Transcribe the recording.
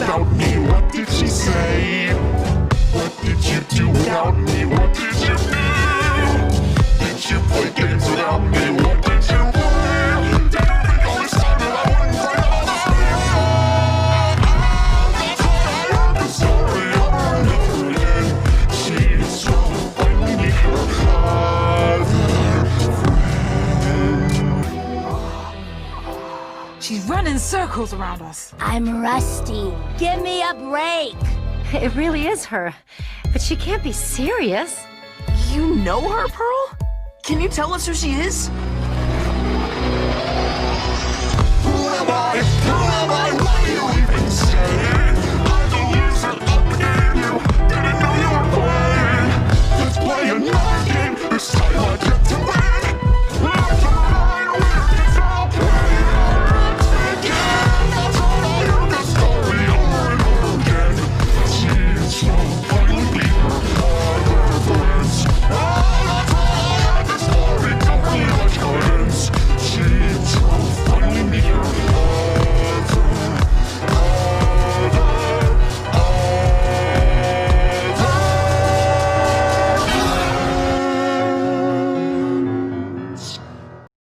without me? What did she say? What did you do without me? What did you do? Did you play games without me? What did you play? Did you think all this time that I wouldn't find out that's why I wrote the story over and over again. She is trying to find me her other friend. She's running circles around us. I'm rusty. Give me a break. It really is her. But she can't be serious. You know her, Pearl? Can you tell us who she is?